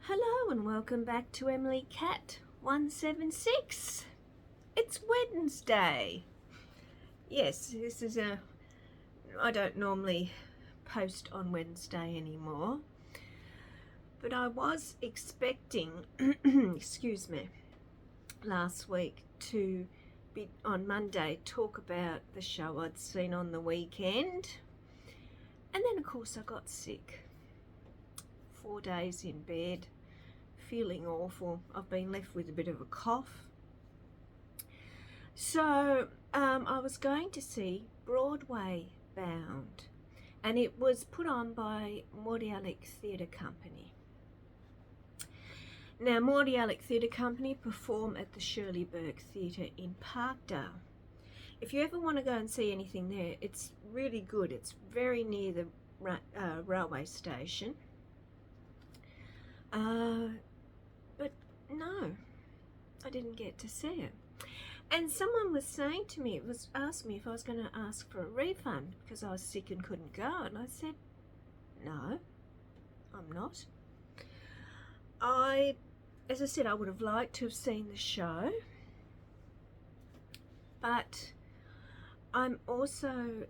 Hello and welcome back to Emily Cat 176. It's Wednesday. Yes, I don't normally post on Wednesday anymore, but I was expecting, excuse me, last week to be on Monday talk about the show I'd seen on the weekend, and then of course I got sick. 4 days in bed, feeling awful. I've been left with a bit of a cough. So I was going to see Broadway Bound, and it was put on by Mordialloc Theatre Company. Now, Mordialloc Theatre Company perform at the Shirley Burke Theatre in Parkdale. If you ever want to go and see anything there, it's really good. It's very near the railway station. But no, I didn't get to see it. And someone was saying to me, asked me if I was going to ask for a refund because I was sick and couldn't go. And I said, no, I'm not. As I said, I would have liked to have seen the show, but I'm also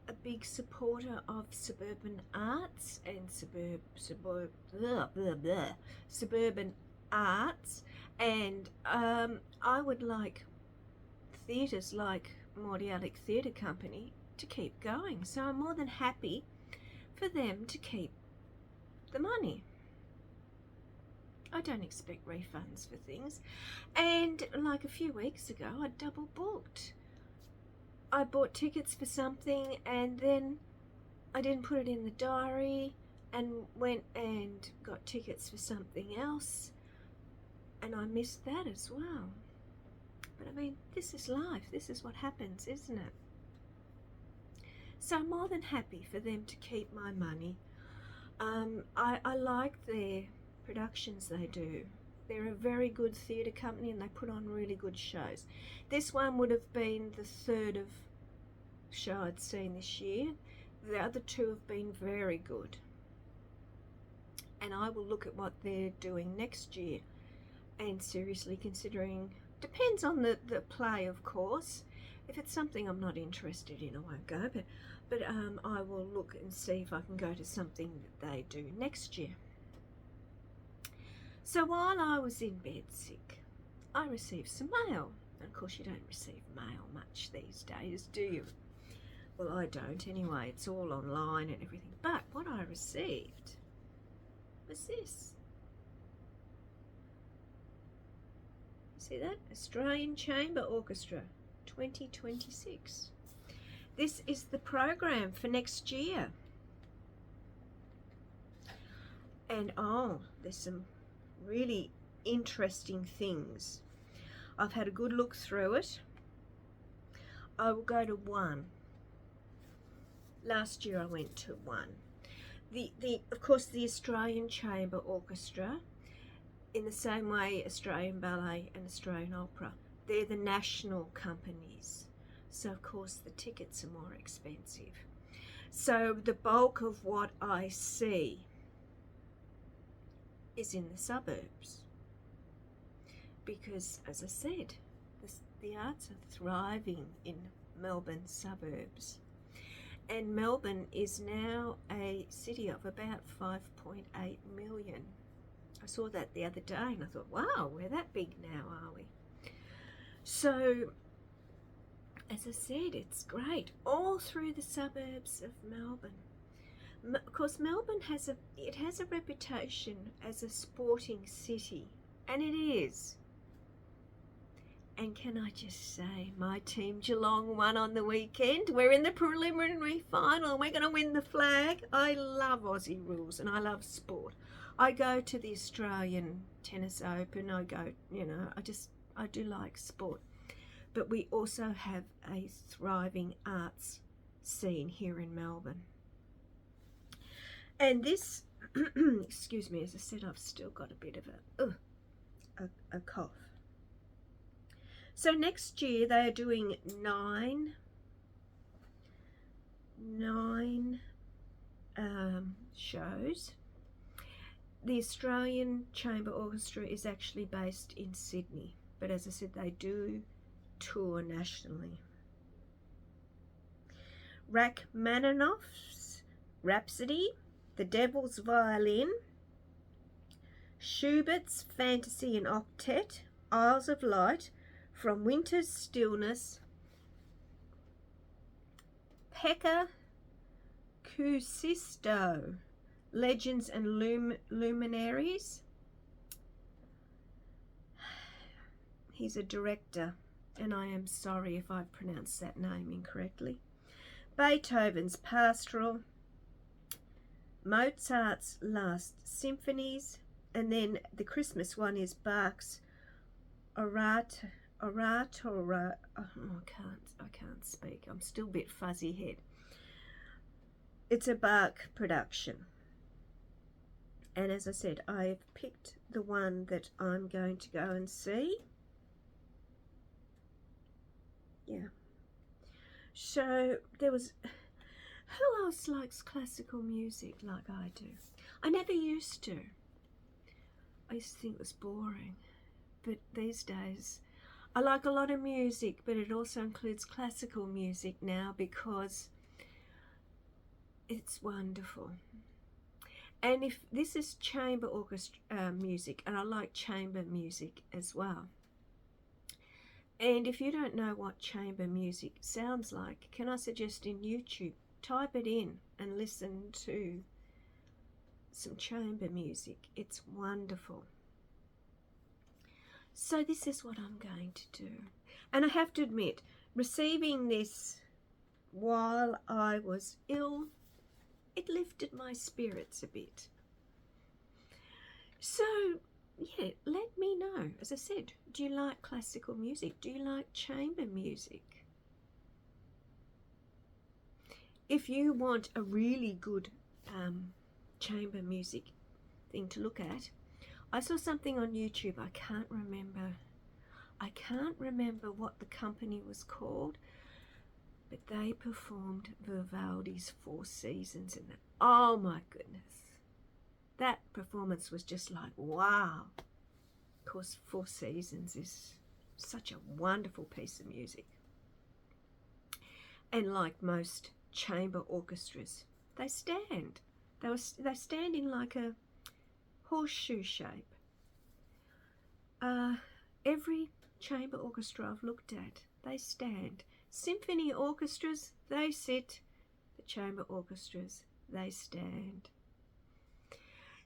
a big supporter of suburban arts and suburban arts, and I would like theatres like Mordialloc Theatre Company to keep going. So I'm more than happy for them to keep the money. I don't expect refunds for things. And like a few weeks ago, I double booked. I bought tickets for something and then I didn't put it in the diary and went and got tickets for something else, and I missed that as well. But I mean, this is life. This is what happens, isn't it? So I'm more than happy for them to keep my money. I like their productions they do. They're a very good theatre company and they put on really good shows. This one would have been the third of show I'd seen this year. The other two have been very good. And I will look at what they're doing next year and seriously considering, depends on the play of course. If it's something I'm not interested in, I won't go, but I will look and see if I can go to something that they do next year. So while I was in bed sick, I received some mail. And of course you don't receive mail much these days, do you? Well, I don't anyway. It's all online and everything. But what I received was this. See that? Australian Chamber Orchestra 2026. This is the program for next year. And there's some really interesting things. I've had a good look through it. I will go to one. Last year I went to one. Of course, the Australian Chamber Orchestra, in the same way Australian Ballet and Australian Opera, they're the national companies. So of course the tickets are more expensive. So the bulk of what I see is in the suburbs, because as I said, the arts are thriving in Melbourne suburbs, and Melbourne is now a city of about 5.8 million. I saw that the other day and I thought, wow, we're that big now, are we? So as I said, it's great all through the suburbs of Melbourne. Of course, Melbourne has a reputation as a sporting city, and it is. And can I just say, my team Geelong won on the weekend. We're in the preliminary final. We're going to win the flag. I love Aussie rules and I love sport. I go to the Australian Tennis Open. I do like sport. But we also have a thriving arts scene here in Melbourne. And this, excuse me, as I said, I've still got a bit of a cough. So next year they are doing nine shows, the Australian Chamber Orchestra is actually based in Sydney, but as I said, they do tour nationally. Rachmaninoff's Rhapsody, The Devil's Violin, Schubert's Fantasy in Octet, Isles of Light, From Winter's Stillness, Pekka Kuusisto, Legends and Luminaries. He's a director, and I am sorry if I've pronounced that name incorrectly. Beethoven's Pastoral, Mozart's Last Symphonies, and then the Christmas one is Bach's Oratora. I can't speak. I'm still a bit fuzzy head. It's a Bach production. And as I said, I've picked the one that I'm going to go and see. Yeah. So there was, who else likes classical music like I do? I never used to. I used to think it was boring. But these days, I like a lot of music, but it also includes classical music now because it's wonderful. And if this is chamber orchestra music, and I like chamber music as well. And if you don't know what chamber music sounds like, can I suggest in YouTube, type it in and listen to some chamber music. It's wonderful. So this is what I'm going to do. And I have to admit, receiving this while I was ill, it lifted my spirits a bit. So, yeah, let me know. As I said, do you like classical music? Do you like chamber music? If you want a really good chamber music thing to look at, I saw something on YouTube. I can't remember what the company was called, but they performed Vivaldi's Four Seasons in that. Oh my goodness. That performance was just like, wow. Of course, Four Seasons is such a wonderful piece of music. And like most chamber orchestras, they stand. They stand in like a horseshoe shape. Every chamber orchestra I've looked at, they stand. Symphony orchestras, they sit. The chamber orchestras, they stand.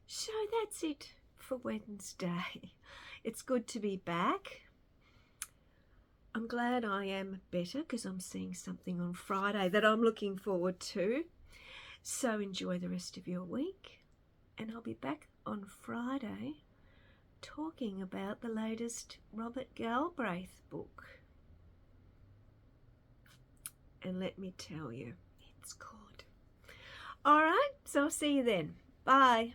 So that's it for Wednesday. It's good to be back. I'm glad I am better because I'm seeing something on Friday that I'm looking forward to. So enjoy the rest of your week, and I'll be back on Friday talking about the latest Robert Galbraith book. And let me tell you, it's good. All right, so I'll see you then. Bye.